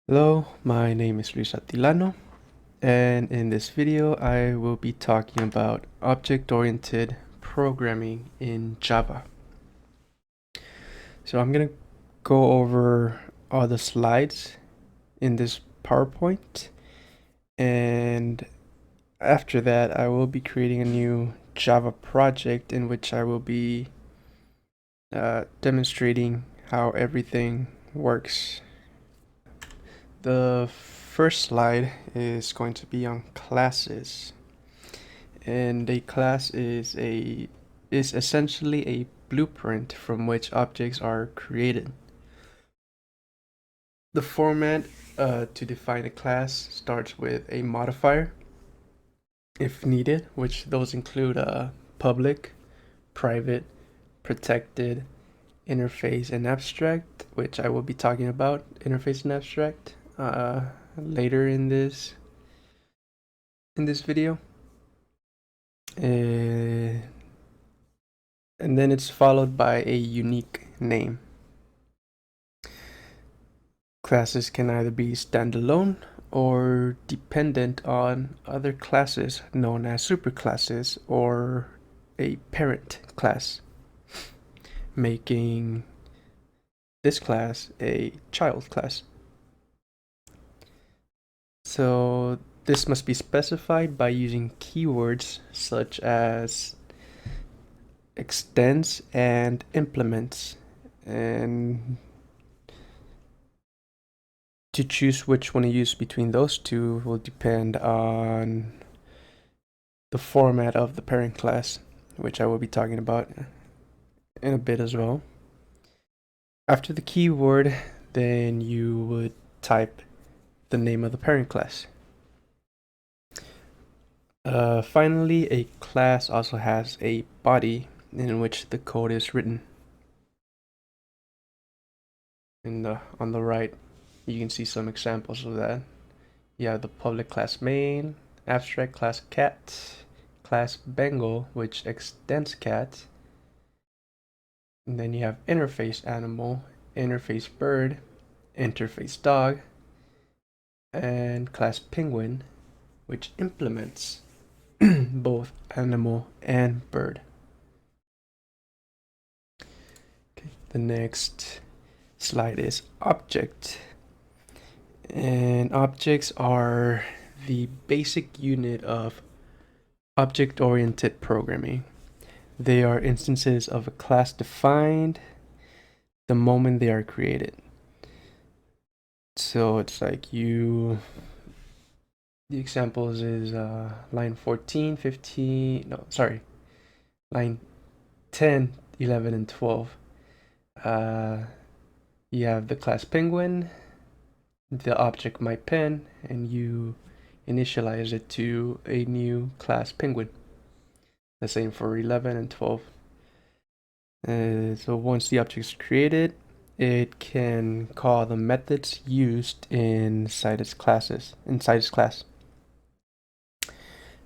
Hello, my name is Luis Atilano, and in this video I will be talking about object-oriented programming in Java. So I'm going to go over all the slides in this PowerPoint, and after that I will be creating a new Java project in which I will be demonstrating how everything works. The first slide is going to be on classes, and a class is essentially a blueprint from which objects are created. The format to define a class starts with a modifier, if needed, which those include public, private, protected, interface, and abstract, which I will be talking about interface and abstract later in this video. And then it's followed by a unique name. Classes can either be standalone or dependent on other classes known as superclasses or a parent class, making this class a child class. So this must be specified by using keywords such as extends and implements, and to choose which one to use between those two will depend on the format of the parent class, which I will be talking about in a bit as well. After the keyword, then you would type the name of the parent class. Finally, a class also has a body in which the code is written. On the right, you can see some examples of that. You have the public class main, abstract class cat, class Bengal, which extends cat, and then you have interface animal, interface bird, interface dog, and class penguin, which implements both animal and bird. Okay, the next slide is object. And objects are the basic unit of object-oriented programming. They are instances of a class defined the moment they are created. So it's like the examples is line 14, 15, no, sorry, line 10, 11, and 12. You have the class penguin, the object myPen, and you initialize it to a new class penguin. The same for 11 and 12. So once the object is created, it can call the methods used inside its class.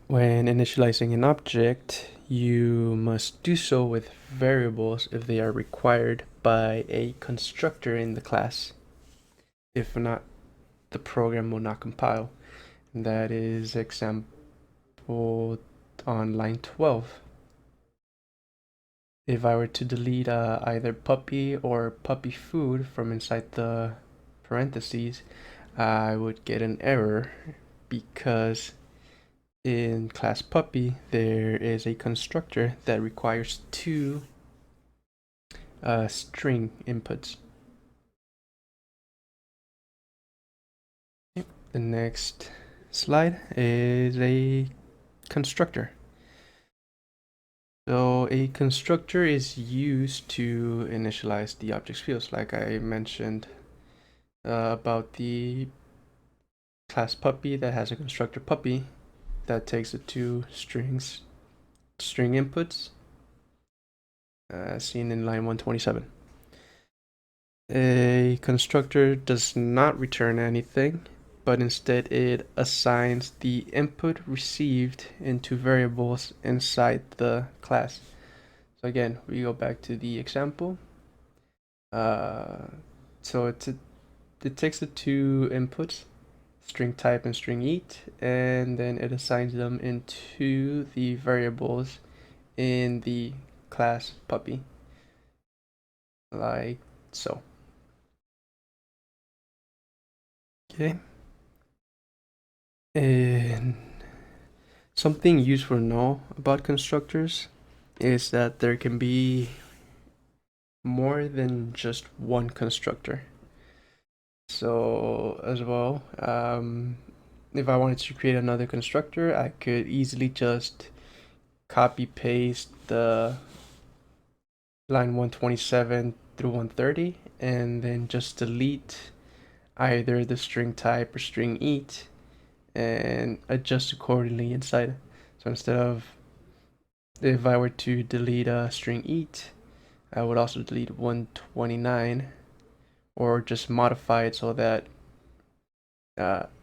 When initializing an object, you must do so with variables if they are required by a constructor in the class. If not, the program will not compile. And that is example on line 12. If I were to delete either puppy or puppy food from inside the parentheses, I would get an error because in class puppy there is a constructor that requires two string inputs. The next slide is a constructor. So a constructor is used to initialize the object's fields, like I mentioned about the class puppy that has a constructor puppy that takes the two string inputs seen in line 127. A constructor does not return anything, but instead it assigns the input received into variables inside the class. So again, we go back to the example. So it takes the two inputs, string type and string eat, and then it assigns them into the variables in the class puppy, like so. Okay. And something useful to know about constructors is that there can be more than just one constructor. So as well, if I wanted to create another constructor, I could easily just copy paste the line 127 through 130 and then just delete either the string type or string eat and adjust accordingly inside. So instead of, if I were to delete a string eat, I would also delete 129 or just modify it so that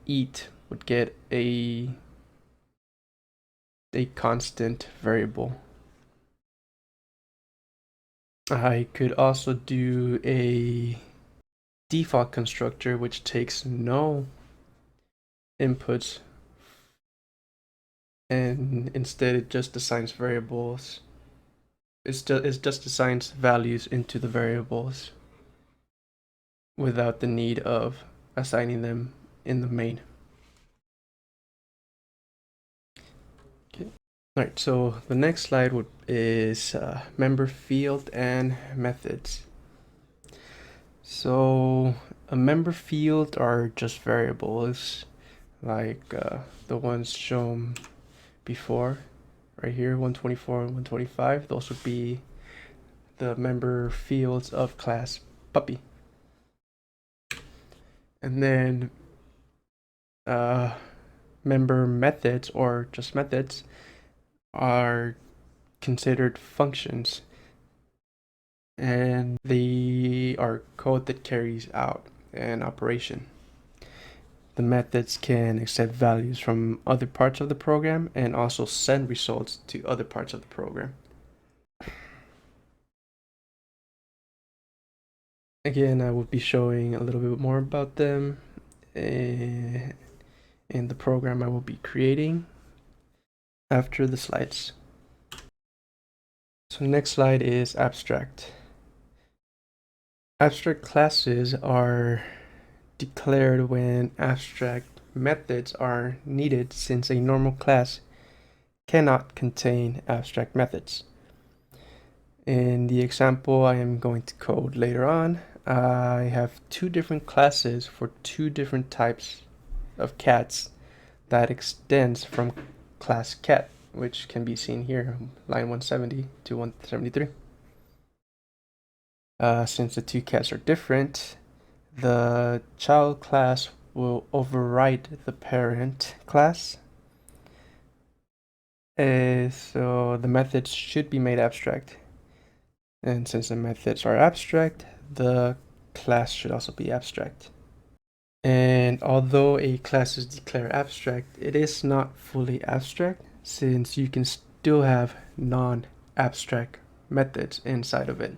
eat would get a constant variable. I could also do a default constructor which takes no inputs and instead it just assigns variables. It just assigns values into the variables without the need of assigning them in the main. Okay. All right, so the next slide is member field and methods. So a member field are just variables like the ones shown before, right here, 124 and 125. Those would be the member fields of class puppy. And then member methods, or just methods, are considered functions, and they are code that carries out an operation. The methods can accept values from other parts of the program and also send results to other parts of the program. Again, I will be showing a little bit more about them in the program I will be creating after the slides. So next slide is abstract. Abstract classes are declared when abstract methods are needed, since a normal class cannot contain abstract methods. In the example I am going to code later on, I have two different classes for two different types of cats that extends from class cat, which can be seen here, line 170 to 173. Since the two cats are different, the child class will override the parent class. So the methods should be made abstract. And since the methods are abstract, the class should also be abstract. And although a class is declared abstract, it is not fully abstract, since you can still have non-abstract methods inside of it.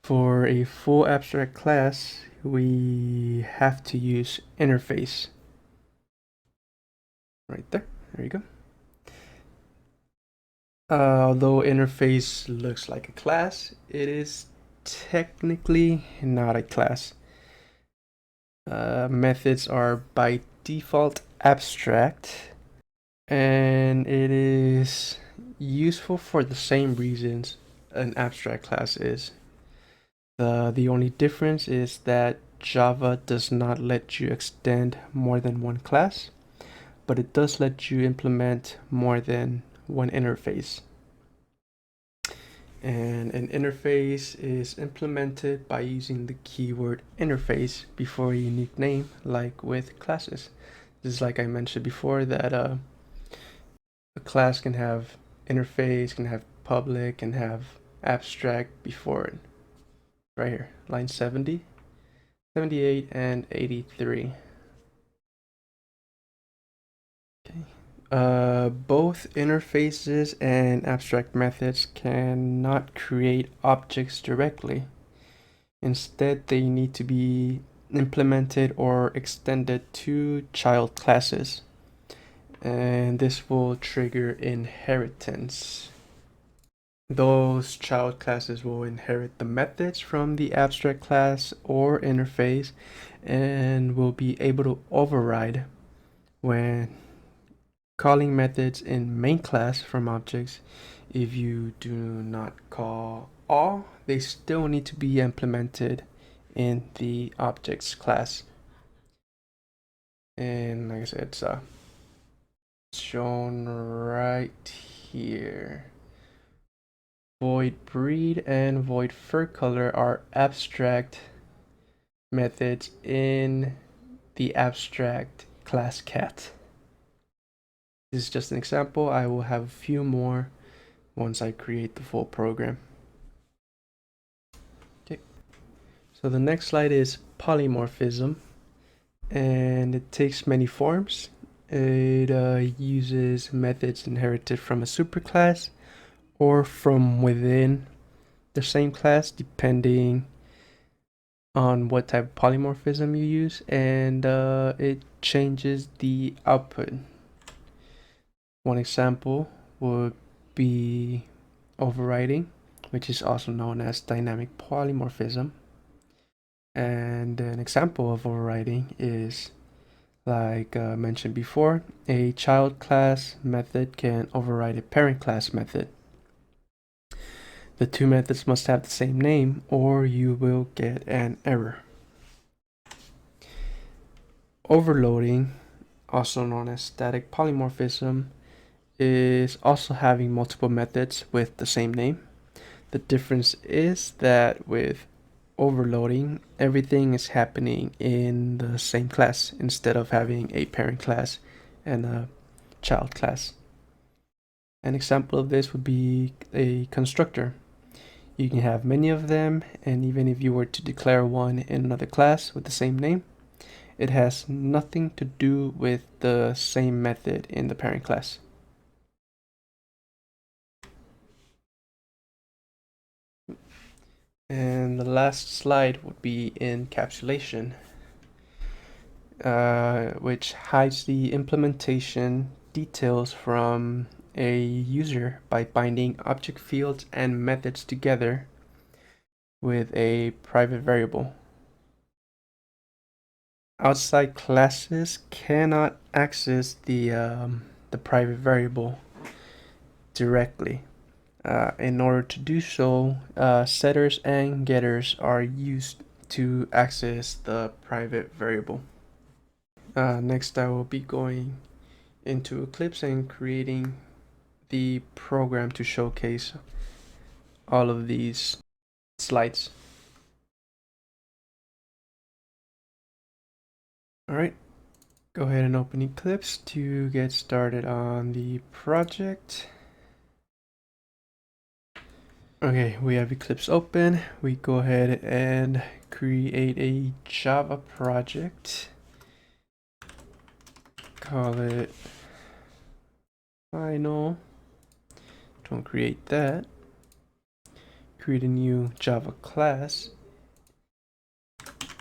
For a full abstract class, we have to use interface. Right there you go. Although interface looks like a class, it is technically not a class. Methods are by default abstract, and it is useful for the same reasons an abstract class is. The only difference is that Java does not let you extend more than one class, but it does let you implement more than one interface. And an interface is implemented by using the keyword interface before a unique name, like with classes. This is like I mentioned before, that a class can have interface, can have public, can have abstract before it. Right here, line 70, 78, and 83. Okay. Both interfaces and abstract methods cannot create objects directly. Instead, they need to be implemented or extended to child classes. And this will trigger inheritance. Those child classes will inherit the methods from the abstract class or interface and will be able to override when calling methods in main class from objects. If you do not call all, they still need to be implemented in the objects class. And like I said, it's shown right here. Void breed and void fur color are abstract methods in the abstract class cat. This is just an example. I will have a few more once I create the full program. Okay, so the next slide is polymorphism, and it takes many forms. It uses methods inherited from a superclass or from within the same class, depending on what type of polymorphism you use, and it changes the output. One example would be overriding, which is also known as dynamic polymorphism. And an example of overriding is, like mentioned before, a child class method can override a parent class method. The two methods must have the same name or you will get an error. Overloading, also known as static polymorphism, is also having multiple methods with the same name. The difference is that with overloading, everything is happening in the same class instead of having a parent class and a child class. An example of this would be a constructor. You can have many of them, and even if you were to declare one in another class with the same name, it has nothing to do with the same method in the parent class. And the last slide would be encapsulation, which hides the implementation details from a user by binding object fields and methods together with a private variable. Outside classes cannot access the private variable directly. In order to do so, setters and getters are used to access the private variable. Next, I will be going into Eclipse and creating the program to showcase all of these slides. Alright, go ahead and open Eclipse to get started on the project. Okay, we have Eclipse open. We go ahead and create a Java project. Call it final. Don't create that. Create a new Java class.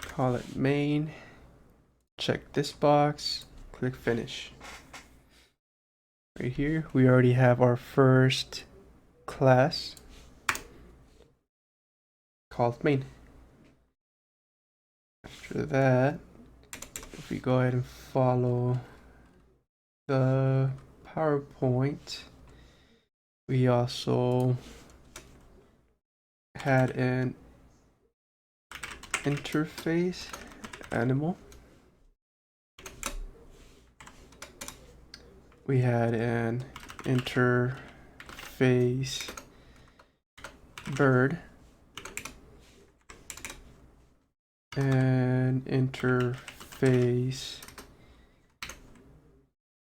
Call it main. Check this box. Click finish. Right here, we already have our first class called main. After that, if we go ahead and follow the PowerPoint, we also had an interface animal. We had an interface bird and interface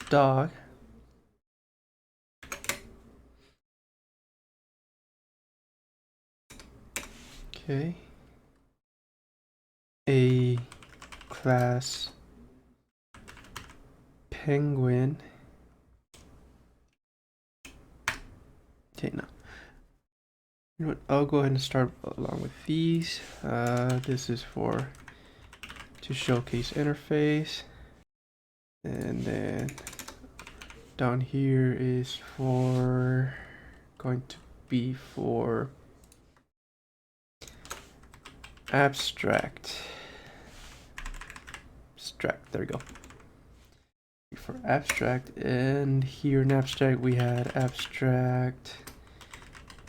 dog. Okay. A class penguin. Okay, now You know what, I'll go ahead and start along with these. This is to showcase interface, and then down here is going to be for abstract. There we go. For abstract, and here in abstract we had abstract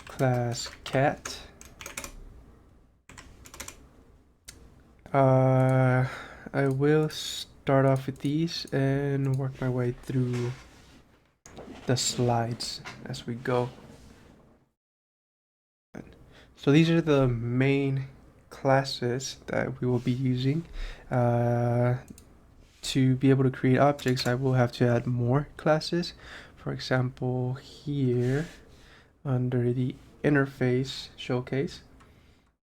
class cat. I will start off with these and work my way through the slides as we go. So these are the main classes that we will be using. To be able to create objects, I will have to add more classes. For example, here under the interface showcase,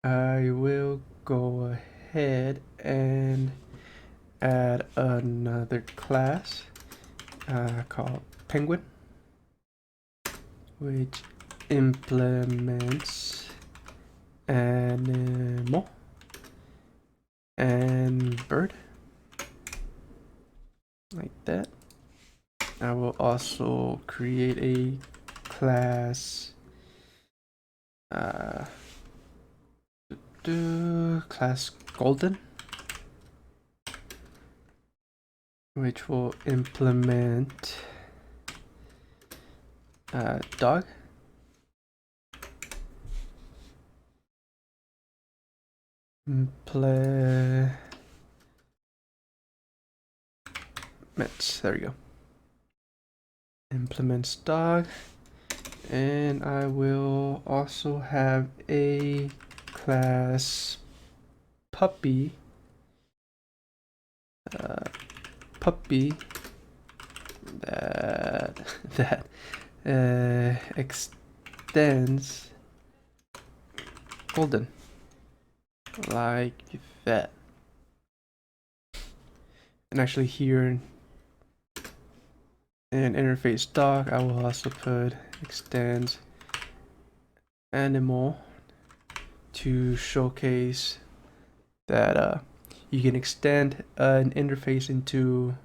I will go ahead and add another class called Penguin, which implements animal and bird, like that. I will also create a class class golden, which will implement dog, implements, there we go, implements dog. And I will also have a class puppy, that extends golden, like that. And actually here in interface dog, I will also put extends animal to showcase that you can extend an interface into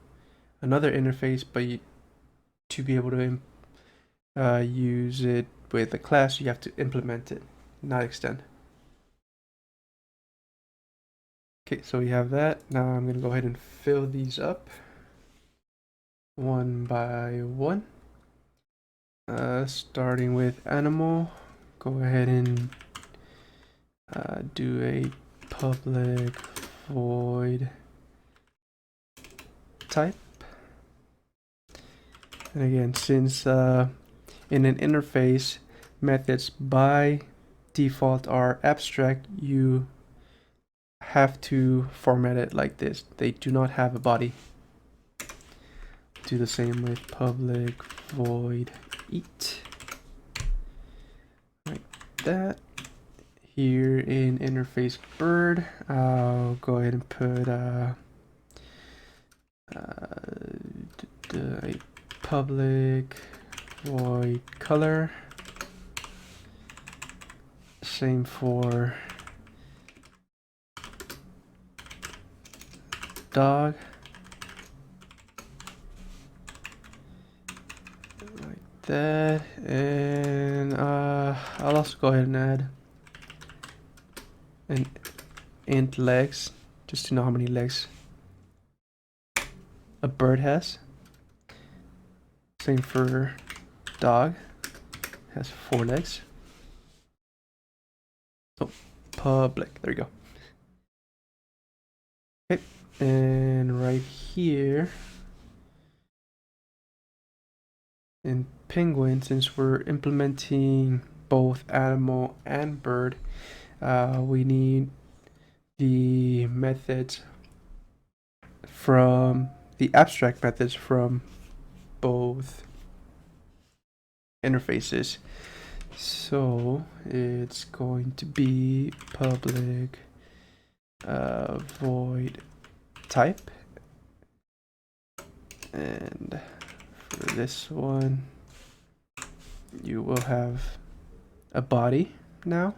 another interface, but to be able to use it with a class, you have to implement it, not extend. Okay, so we have that. Now I'm going to go ahead and fill these up one by one. Starting with animal, go ahead and do a public void type. And again, since in an interface, methods by default are abstract, you have to format it like this. They do not have a body. Do the same with public void eat, like that. Here in interface bird, I'll go ahead and put a public void color. Same for dog, like that. And I'll also go ahead and add an int legs, just to know how many legs a bird has. Same for dog, has 4 legs. Oh, public, there you go. Okay, and right here in penguin, since we're implementing both animal and bird, we need the methods from the abstract methods from both interfaces. So it's going to be public void type, and for this one you will have a body now.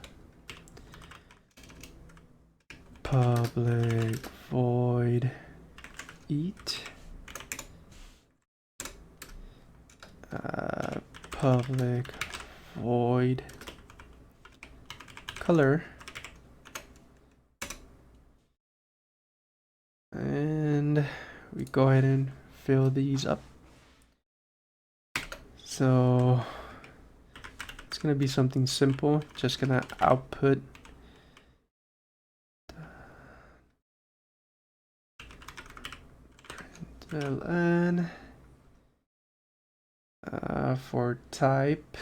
Public void eat. Public void color. And we go ahead and fill these up. So it's gonna be something simple, just gonna output ln for type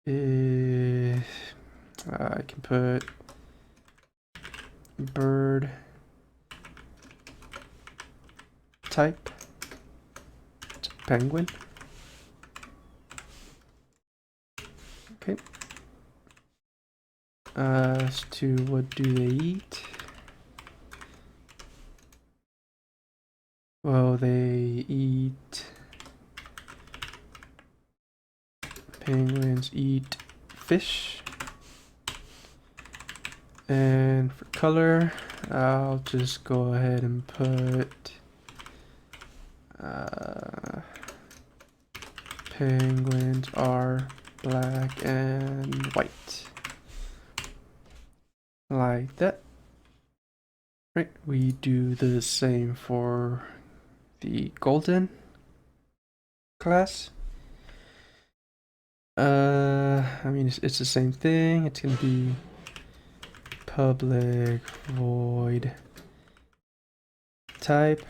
is I can put bird type, it's a penguin. Okay. As to what do they eat? Well, they eat, penguins eat fish. And for color, I'll just go ahead and put penguins are black and white. Like that. Right, we do the same for the golden class. I mean, it's the same thing. It's gonna be public void type,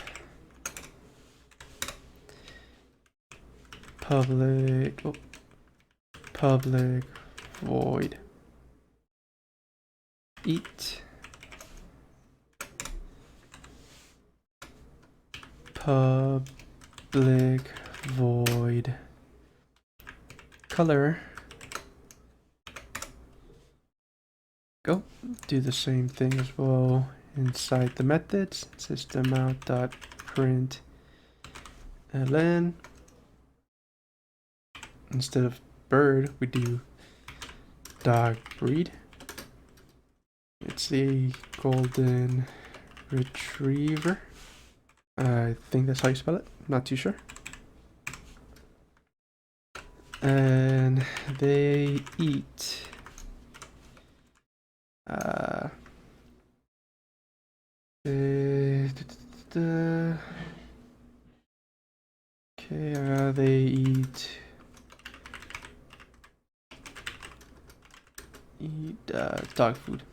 public void eat, public void color. Go do the same thing as well inside the methods. System out dot print ln. Instead of bird, we do dog breed. It's a golden retriever. I think that's how you spell it. Not too sure. And they eat they eat dog food.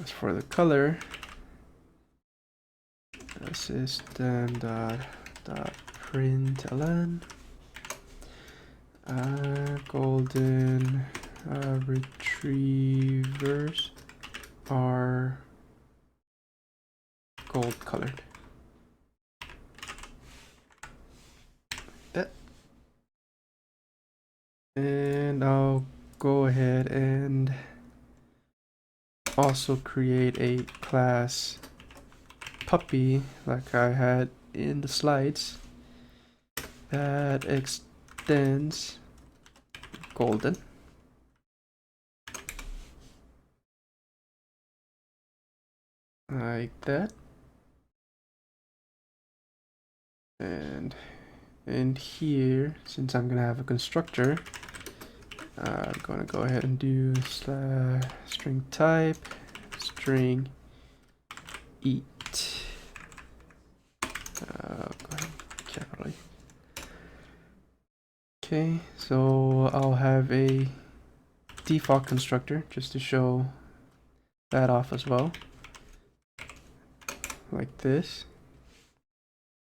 As for the color, system dot println golden retrievers are gold colored. That. And I'll go ahead and also create a class puppy like I had in the slides that extends golden. Like that. And in here, since I'm gonna have a constructor, I'm gonna go ahead and do string type string eat. Go ahead, capitally. Okay, so I'll have a default constructor just to show that off as well, like this.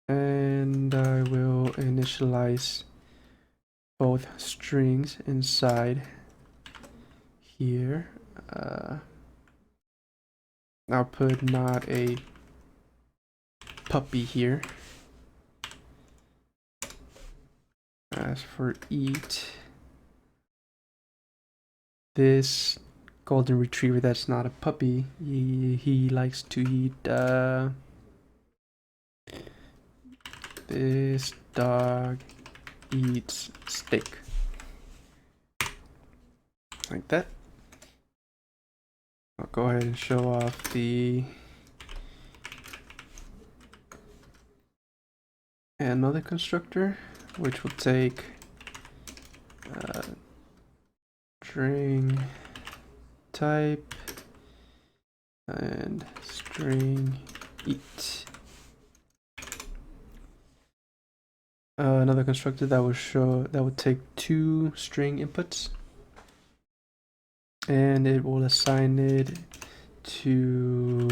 And I will initialize both strings inside here. I'll put not a puppy here. As for eat, this golden retriever that's not a puppy, he likes to eat this dog eats steak. like that. I'll go ahead and show off the another constructor, which will take string type and string eat. Another constructor that would take two string inputs, and it will assign it to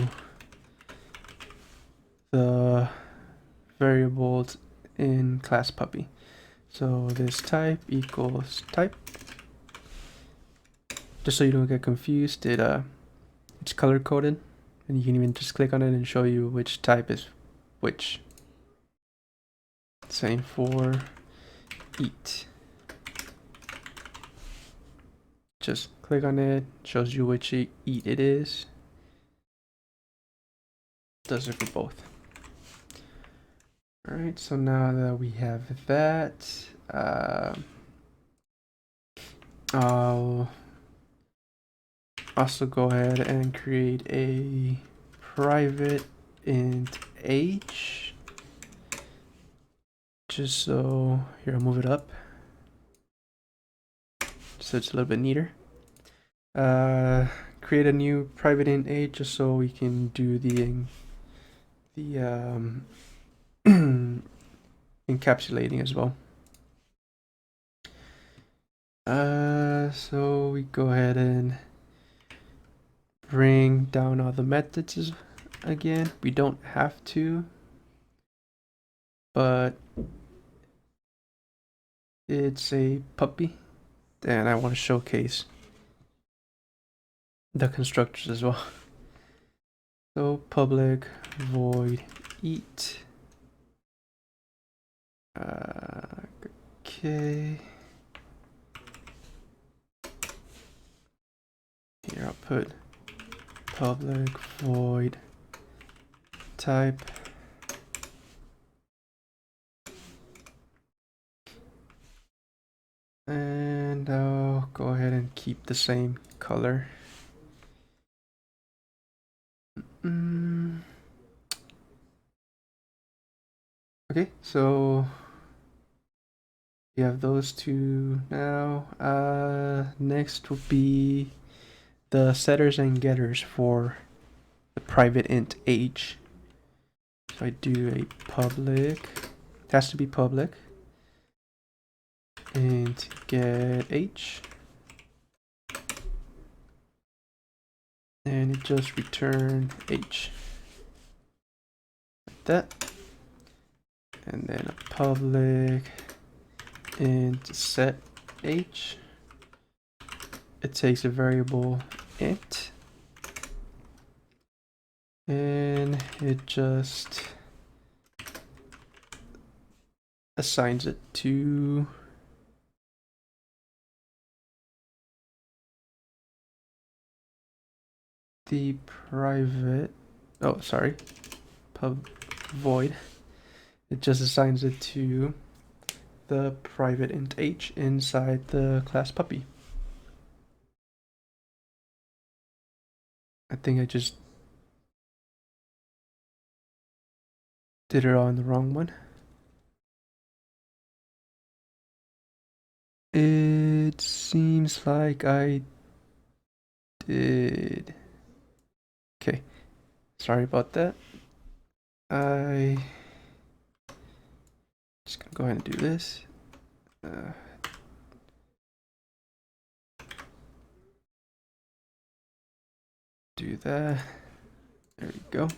the variables in class puppy. So this type equals type. Just so you don't get confused, it's color coded, and you can even just click on it and show you which type is which. Same for eat. Just click on it, shows you which eat it is. Does it for both. All right, so now that we have that, I'll also go ahead and create a private int age. Just so, here, I'll move it up so it's a little bit neater. Create a new private int age just so we can do the encapsulating as well. So we go ahead and bring down all the methods again. We don't have to, but it's a puppy, and I want to showcase the constructors as well. So public void eat. Okay. Here I'll put public void type. And I'll go ahead and keep the same color. Okay, so we have those two now. Next will be the setters and getters for the private int age. So I do a public, it has to be public, int get age, and it just return age, like that. And then a public int set age. It takes a variable int, and it just assigns it to the private, pub void. It just assigns it to the private int h inside the class puppy. I think I just did it on the wrong one. It seems like I did. Okay, sorry about that. I just gonna go ahead and do this. Do that. There we go.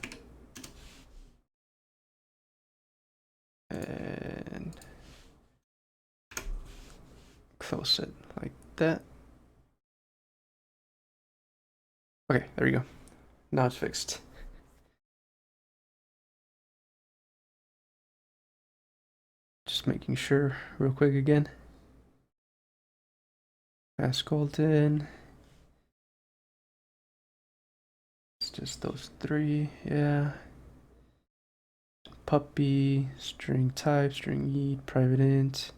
And close it like that. Okay, there we go. Now it's fixed. Just making sure real quick again. Ascolton. It's just those three, yeah. Puppy, string type, string eat, private int.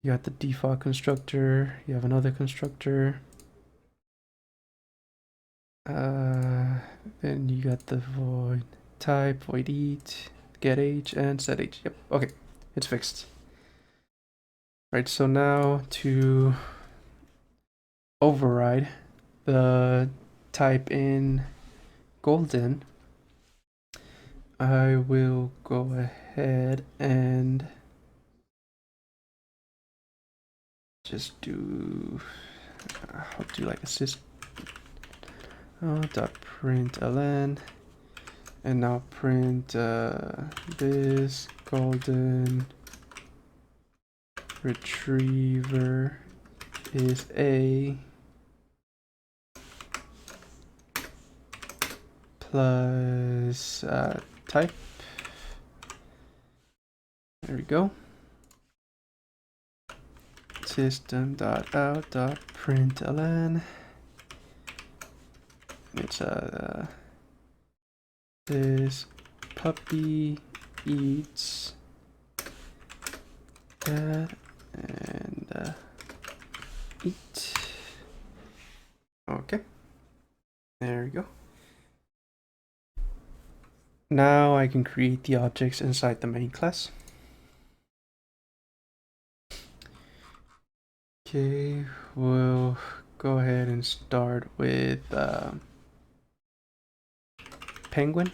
You got the default constructor, you have another constructor. Then you got the void type, void eat, get age, and set age. Yep, okay, it's fixed. Right, so now to override the type in golden, I will go ahead and just do, I'll do like a sys dot println, and now print this golden retriever is a plus type. There we go. System.out.println. It's this puppy eats that and eat. Okay, there we go. Now I can create the objects inside the main class. Okay, we'll go ahead and start with penguin.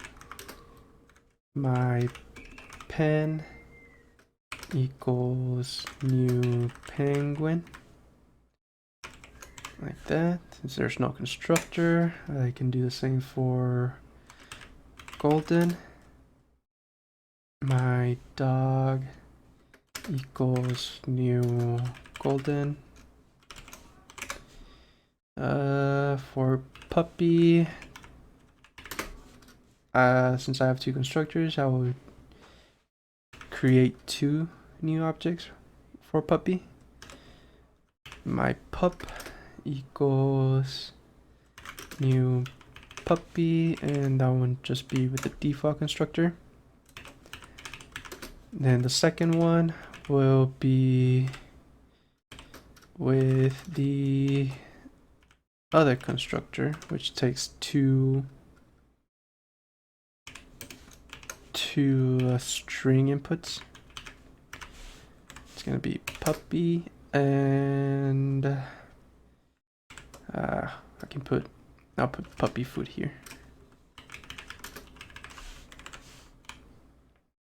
My pen equals new penguin. Like that. Since there's no constructor, I can do the same for golden. My dog equals new golden. For puppy, since I have two constructors, I will create two new objects for puppy. My pup equals new puppy, and that one just be with the default constructor. Then the second one will be with the other constructor, which takes two string inputs. It's gonna be puppy, and I'll put puppy food here,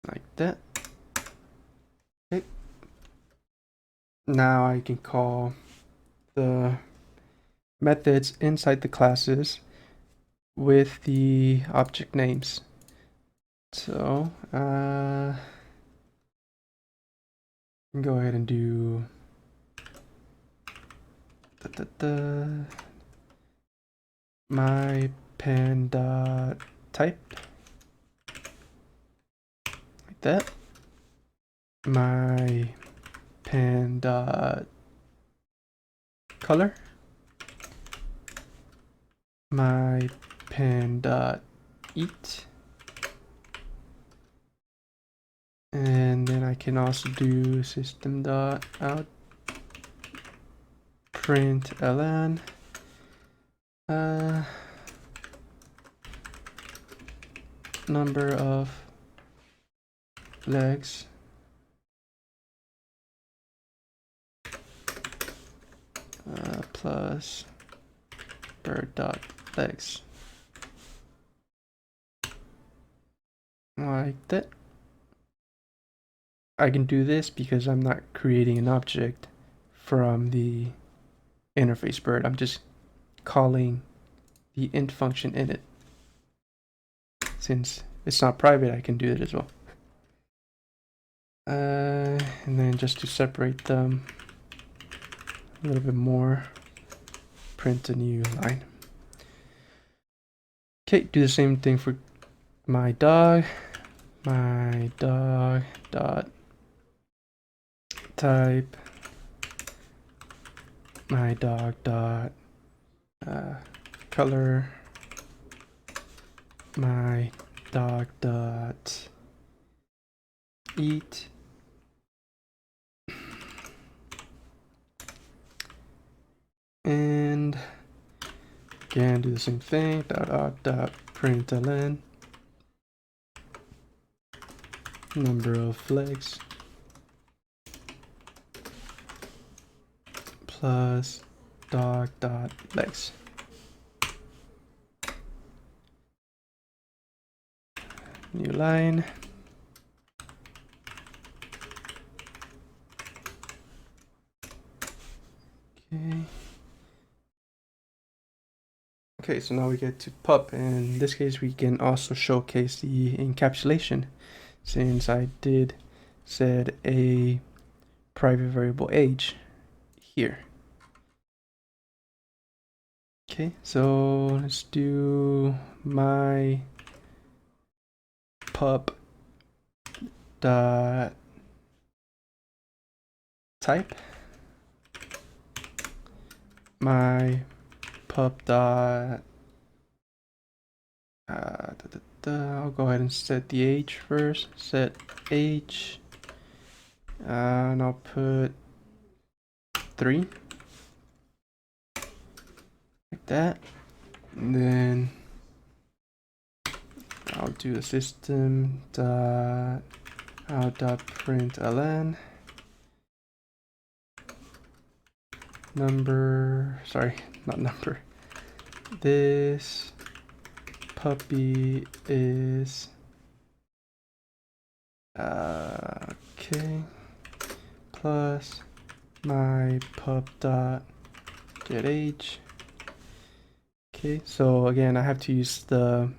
like that. Okay. Now I can call the methods inside the classes with the object names. So go ahead and do my pen dot type, like that. My pen dot color, my pen dot eat, and then I can also do system dot out println number of legs plus bird dot legs, like that. I can do this because I'm not creating an object from the interface bird. I'm just calling the int function in it. Since it's not private, I can do it as well. And then just to separate them a little bit more, print a new line. Okay, do the same thing for my dog. My dog dot type, my dog dot color, my dog dot eat, Again, do the same thing. Println number of legs plus dog.legs. New line. Okay. Okay, so now we get to pub, and in this case we can also showcase the encapsulation, since I did set a private variable age here. Okay, so let's do my pub dot type, my pub dot I'll go ahead and set the age first. Set age, and I'll put 3 like that, and then I'll do a system dot out dot println number, sorry, not number, this puppy is okay, plus my pub dot get age. Okay, so again I have to use the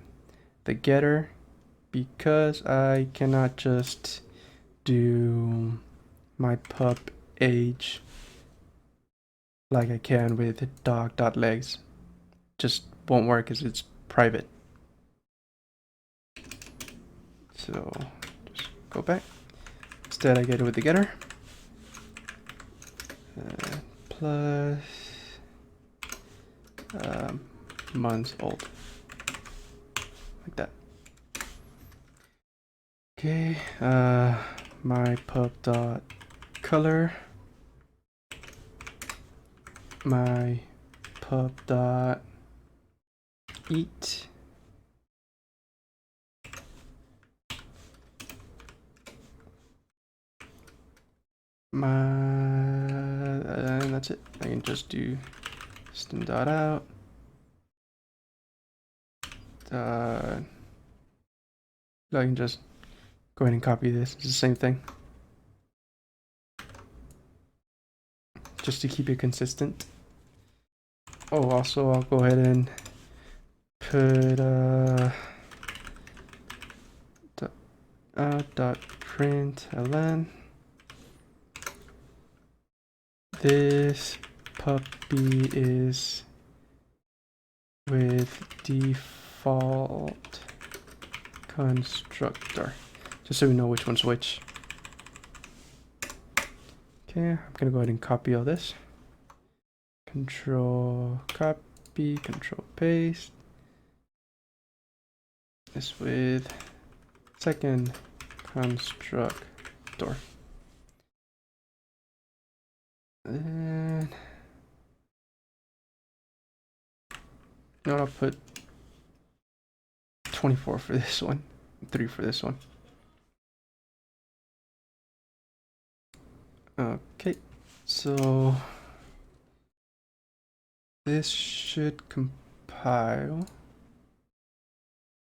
getter because I cannot just do my pub age like I can with dog.legs. Just won't work because it's private. So just go back. Instead I get it with the getter. Plus months old. Like that. Okay, my pub dot color, my pub dot eat, my and that's it. I can just do system dot out. I can just go ahead and copy this. It's the same thing. Just to keep it consistent. Oh, also I'll go ahead and put dot println this puppy is with default constructor, just so we know which one's which. Okay, I'm gonna go ahead and copy all this. Control copy, control paste. This with second constructor. And no, I'll put 24 for this one, 3 for this one. Okay, so this should compile.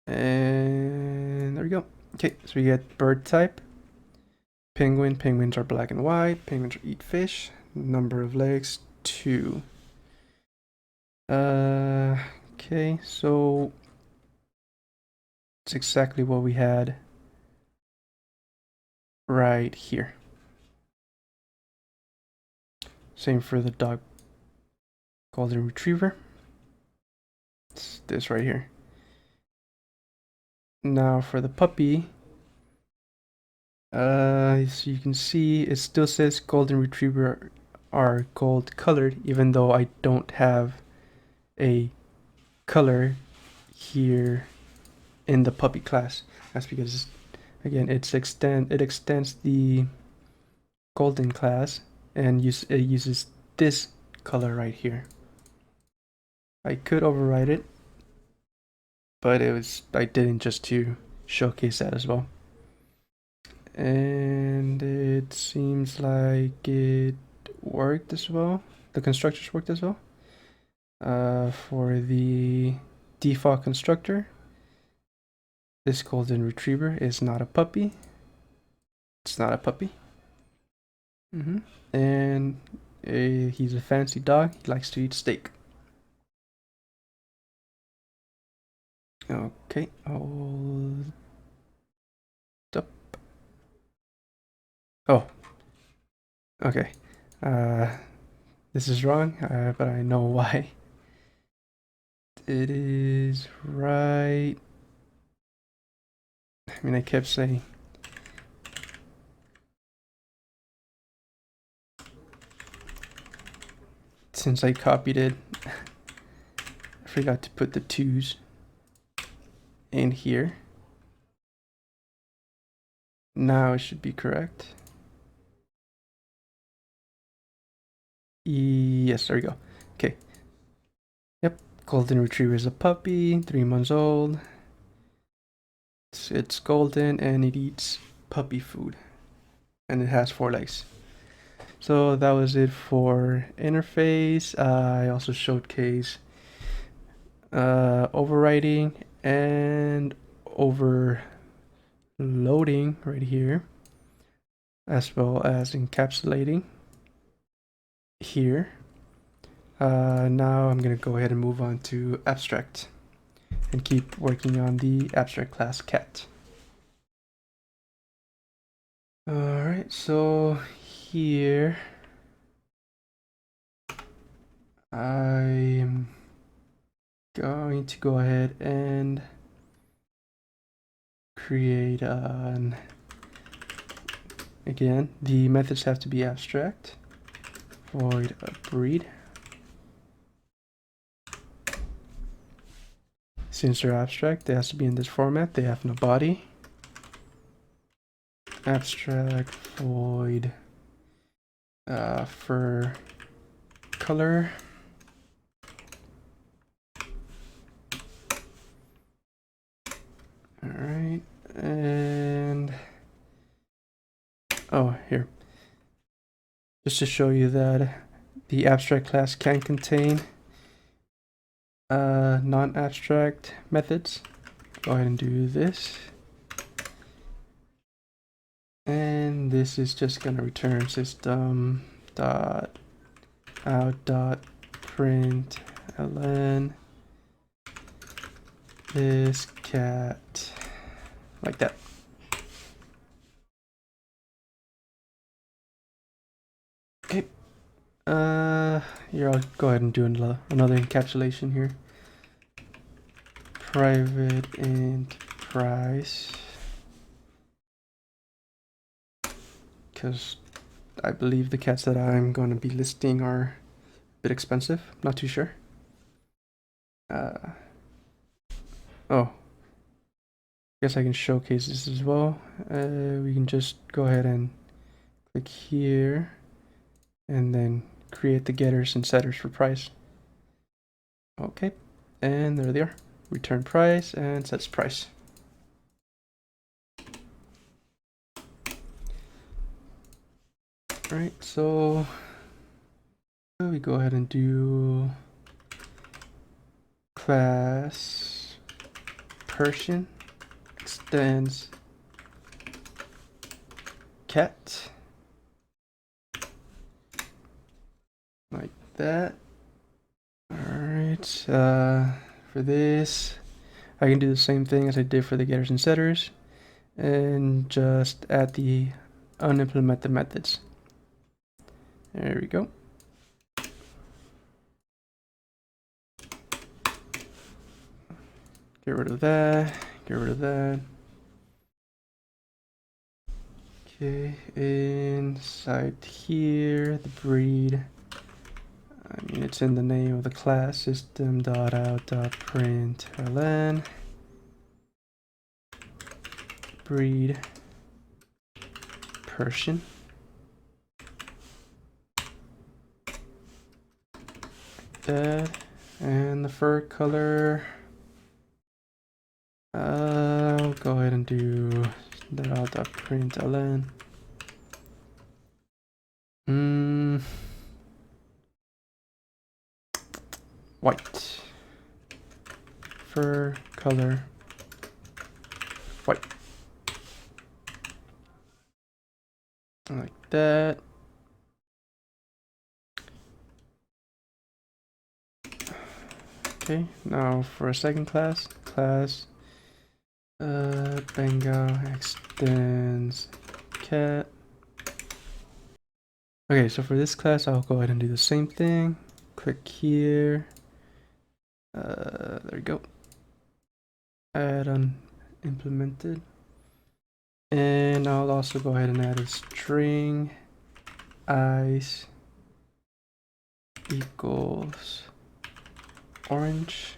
And there we go. Okay, so we get bird type, penguin. Penguins are black and white. Penguins eat fish. Number of legs, 2. Okay, so it's exactly what we had right here. Same for the dog golden retriever. It's this right here. Now for the puppy, so you can see it still says golden retriever are gold colored, even though I don't have a color here in the puppy class. That's because, again, it extends the golden class and it uses this color right here. I could override it, but I didn't, just to showcase that as well. And it seems like it worked as well. The constructors worked as well. For the default constructor, this golden retriever is not a puppy. It's not a puppy. And he's a fancy dog. He likes to eat steak. Okay, hold up. Oh, okay. This is wrong, but I know why. It is right. I mean, I kept saying. Since I copied it, I forgot to put the 2's in here. Now it should be correct. Yes, there we go. Okay. Yep, golden retriever is a puppy, 3 months old. It's golden and it eats puppy food. And it has 4 legs. So that was it for interface. I also showcased overwriting and overloading right here, as well as encapsulating here. Now I'm gonna go ahead and move on to abstract and keep working on the abstract class cat. Alright, so here I'm going to go ahead and create an, again, the methods have to be abstract, void breed. Since they're abstract, they have to be in this format. They have no body. Abstract void for color. All right, and oh, here, just to show you that the abstract class can contain non-abstract methods. Go ahead and do this. And this is just going to return system dot out dot println this cat, like that. Okay. Here, I'll go ahead and do another encapsulation here. Private int price, because I believe the cats that I'm going to be listing are a bit expensive. Not too sure. Oh, guess I can showcase this as well. We can just go ahead and click here and then create the getters and setters for price. Okay, and there they are. Return price and sets price. All right, so we go ahead and do class Persian extends cat, like that. All right, for this, I can do the same thing as I did for the getters and setters, and just add the unimplemented methods. There we go. Get rid of that, get rid of that. Okay, inside here, the breed, I mean, it's in the name of the class, system.out.println breed Persian. That, And the fur color, I'll go ahead and do .println. White. Fur color, white. Like that. Okay, now for a second class, Bengal extends cat. Okay, so for this class, I'll go ahead and do the same thing. Click here. There we go. Add on implemented. And I'll also go ahead and add a string ice equals orange.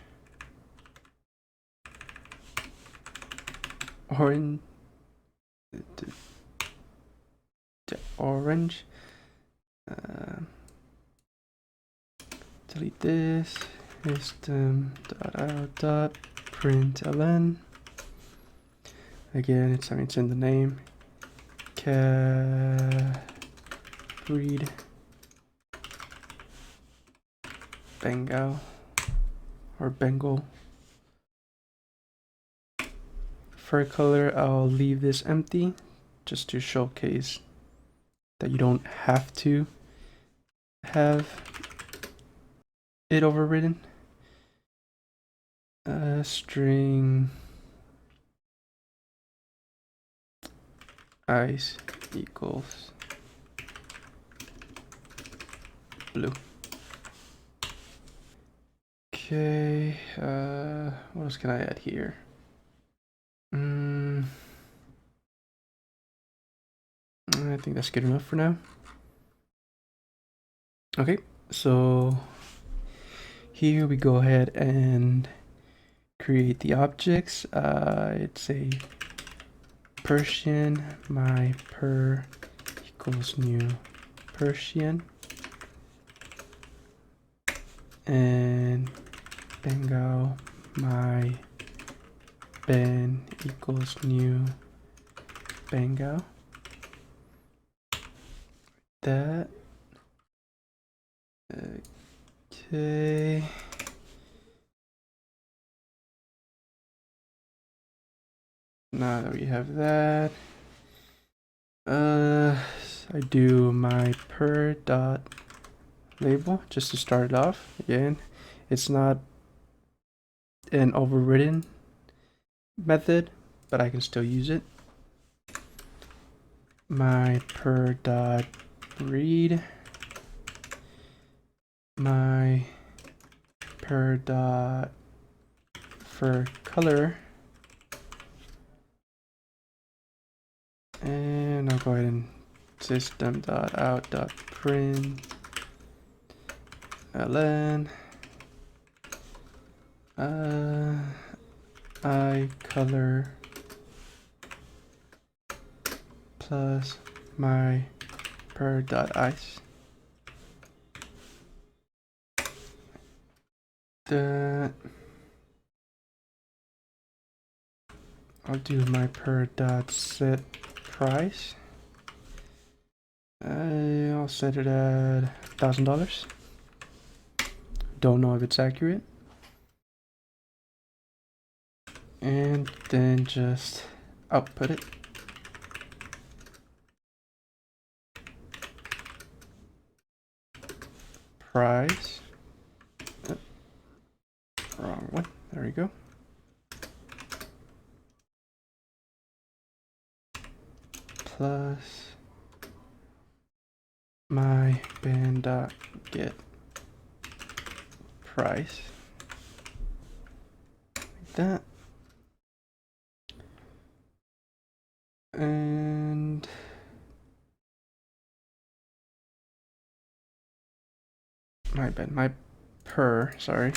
Orange. Delete this. System.out.println. Again, it's in the name. Breed Bengal or Bengal. Fur color, I'll leave this empty just to showcase that you don't have to have it overridden. String ice equals blue. Okay, what else can I add here? I think that's good enough for now. Okay, so here we go ahead and create the objects. It's a Persian, my per equals new Persian, and Bengal, my Ben equals new Bengal. That. Okay. Now that we have that, I do my per dot label just to start it off. Again, it's not an overridden method, but I can still use it. My per dot breed, my per dot fur color, and I'll go ahead and system.out.println I color plus my per dot ice. That I'll do my per dot set price. I'll set it at $1,000. Don't know if it's accurate. And then just output it. Price. Oh, wrong one. There we go. Plus my band.get price. Like that. And my per, sorry.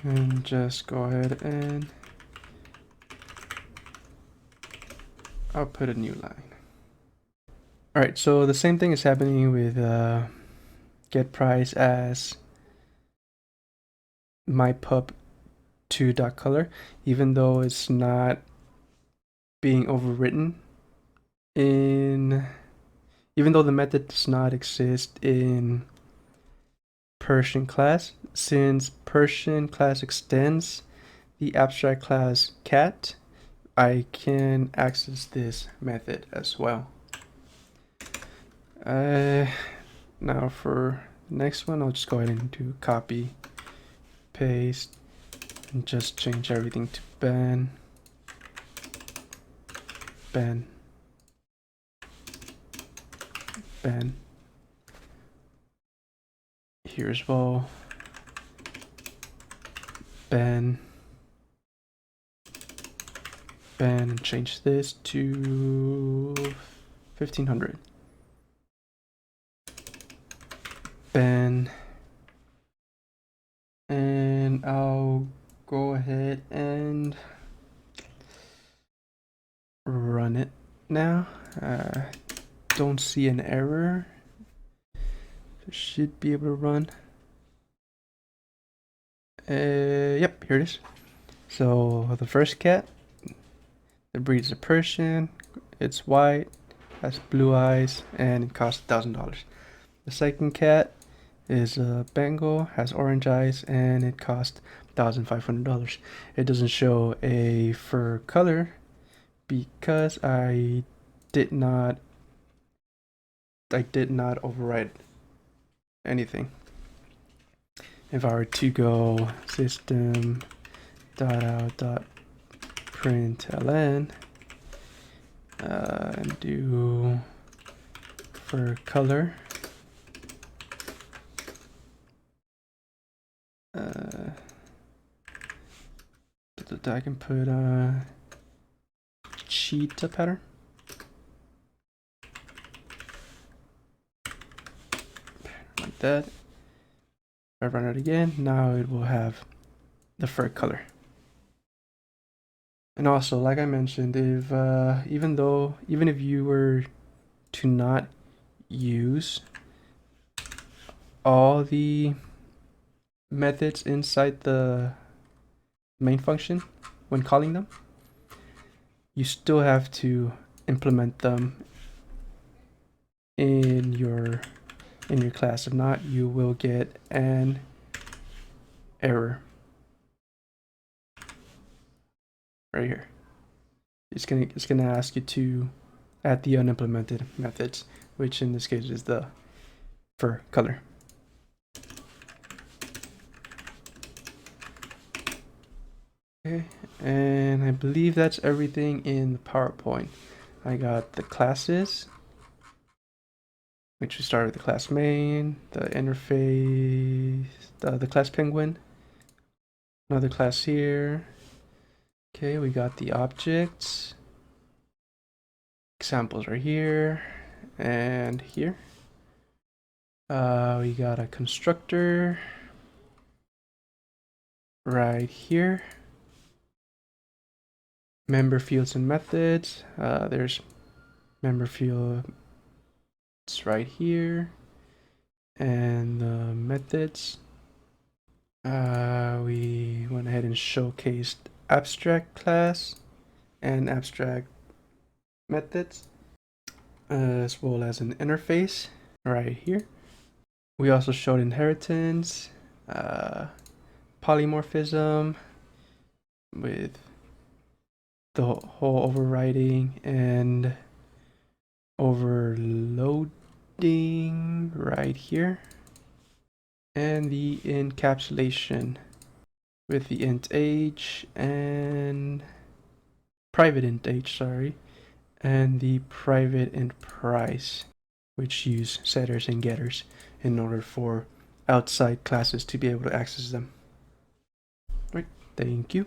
And just go ahead and I'll put a new line. All right, so the same thing is happening with get price as mypub2.color, even though it's not being overwritten even though the method does not exist in Persian class, since Persian class extends the abstract class cat, I can access this method as well. Now for the next one, I'll just go ahead and do copy, paste, and just change everything to ban, ban, ban. Here as well, ban, ban, and change this to 1500. Ban, and I'll go ahead and run it now. Don't see an error. It should be able to run. Yep, here it is. So the first cat, the breed is a Persian, it's white, has blue eyes, and it costs $1,000. The second cat is a Bengal, has orange eyes, and it costs $1,500. It doesn't show a fur color because I did not override anything. If I were to go system.out.println and do fur color, I can put cheetah pattern. Like that. If I run it again, now it will have the fur color. And also, like I mentioned, if even if you were to not use all the methods inside the main function when calling them, you still have to implement them in your class. If not, you will get an error right here. It's gonna ask you to add the unimplemented methods, which in this case is the fur color. Okay, and I believe that's everything in the PowerPoint. I got the classes, which we started with the class main, the interface, the class penguin, another class here. Okay, we got the objects, examples right here and here. We got a constructor right here. Member fields and methods. There's member fields right here, and the methods. We went ahead and showcased abstract class and abstract methods, as well as an interface right here. We also showed inheritance, polymorphism with the whole overriding and overloading right here, and the encapsulation with the int age and private int age, sorry, and the private int price, which use setters and getters in order for outside classes to be able to access them. All right, thank you.